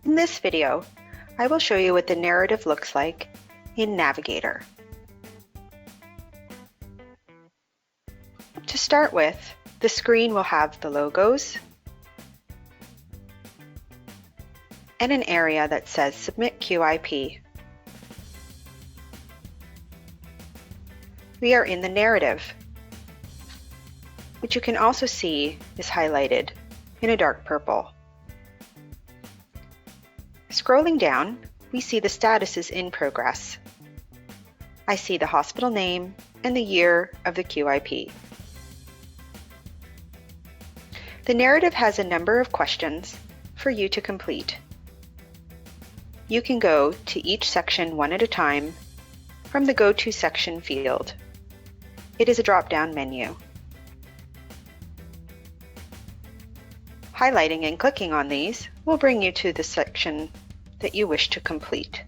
In this video, I will show you what the narrative looks like in Navigator. To start with, the screen will have the logos and an area that says Submit QIP. We are in the narrative, which you can also see is highlighted in a dark purple. Scrolling down, we see the status is in progress. I see the hospital name and the year of the QIP. The narrative has a number of questions for you to complete. You can go to each section one at a time from the Go To section field. It is a drop-down menu. Highlighting and clicking on these will bring you to the section that you wish to complete.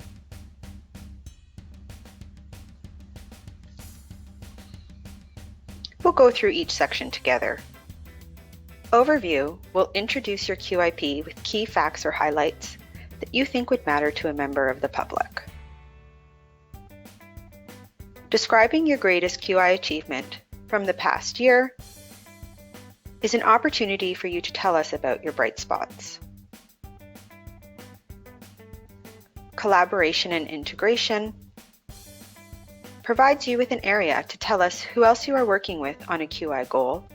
We'll go through each section together. Overview will introduce your QIP with key facts or highlights that you think would matter to a member of the public. Describing your greatest QI achievement from the past year is an opportunity for you to tell us about your bright spots. Collaboration and integration provides you with an area to tell us who else you are working with on a QI goal,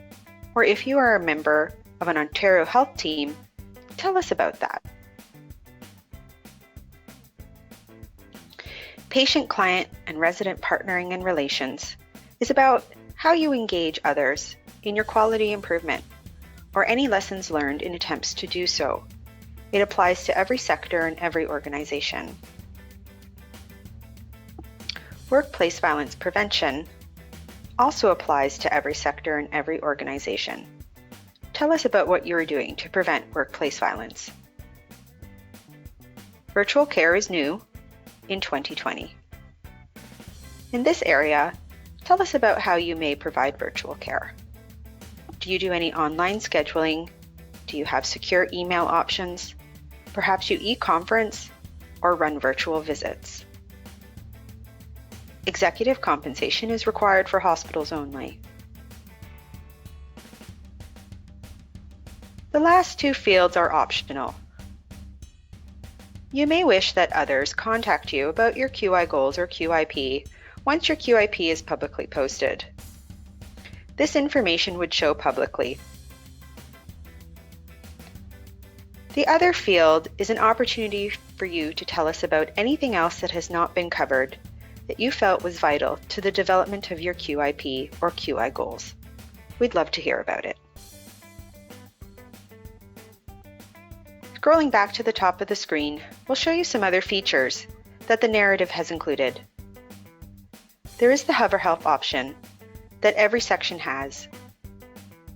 or if you are a member of an Ontario Health team, tell us about that. Patient, client, and resident partnering and relations is about how you engage others in your quality improvement or any lessons learned in attempts to do so. It applies to every sector and every organization. Workplace violence prevention also applies to every sector and every organization. Tell us about what you are doing to prevent workplace violence. Virtual care is new in 2020. In this area, tell us about how you may provide virtual care. Do you do any online scheduling? Do you have secure email options? Perhaps you e-conference or run virtual visits. Executive compensation is required for hospitals only. The last two fields are optional. You may wish that others contact you about your QI goals or QIP once your QIP is publicly posted. This information would show publicly. The other field is an opportunity for you to tell us about anything else that has not been covered that you felt was vital to the development of your QIP or QI goals. We'd love to hear about it. Scrolling back to the top of the screen, we'll show you some other features that the narrative has included. There is the Hover Help option that every section has.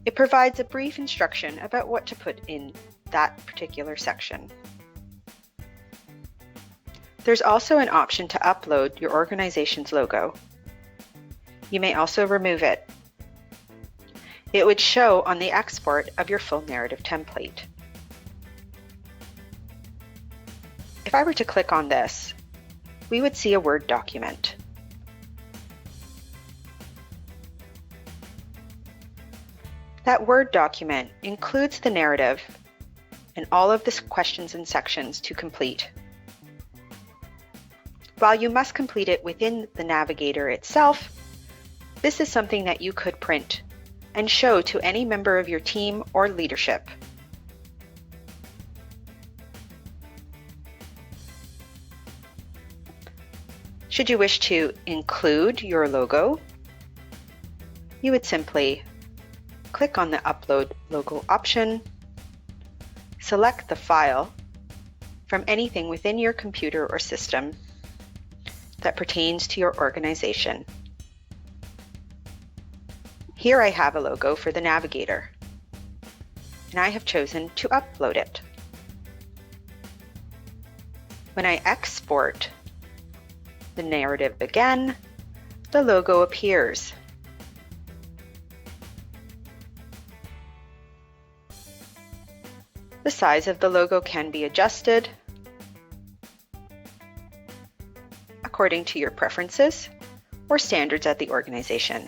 It provides a brief instruction about what to put in that particular section. There's also an option to upload your organization's logo. You may also remove it. It would show on the export of your full narrative template. If I were to click on this, we would see a Word document. That Word document includes the narrative and all of the questions and sections to complete. While you must complete it within the Navigator itself, this is something that you could print and show to any member of your team or leadership. Should you wish to include your logo, you would simply click on the Upload Logo option, select the file from anything within your computer or system that pertains to your organization. Here I have a logo for the Navigator, and I have chosen to upload it. When I export the narrative again, the logo appears. The size of the logo can be adjusted according to your preferences or standards at the organization.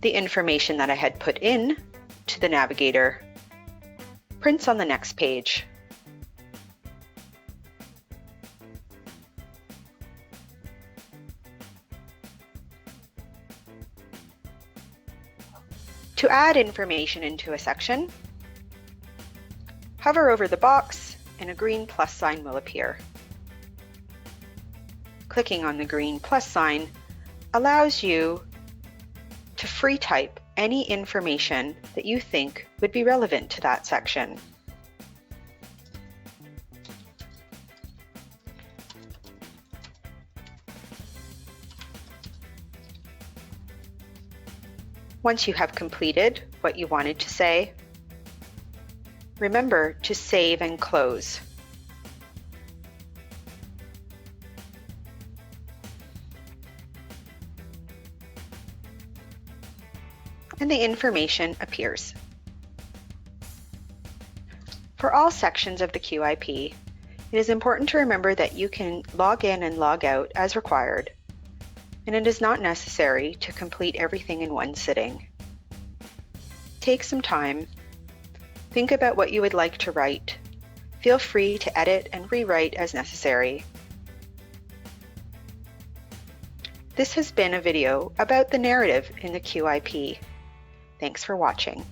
The information that I had put in to the Navigator prints on the next page. To add information into a section, hover over the box and a green plus sign will appear. Clicking on the green plus sign allows you to free type any information that you think would be relevant to that section. Once you have completed what you wanted to say, remember to save and close. And the information appears. For all sections of the QIP, it is important to remember that you can log in and log out as required, and it is not necessary to complete everything in one sitting. Take some time, think about what you would like to write. Feel free to edit and rewrite as necessary. This has been a video about the narrative in the QIP. Thanks for watching.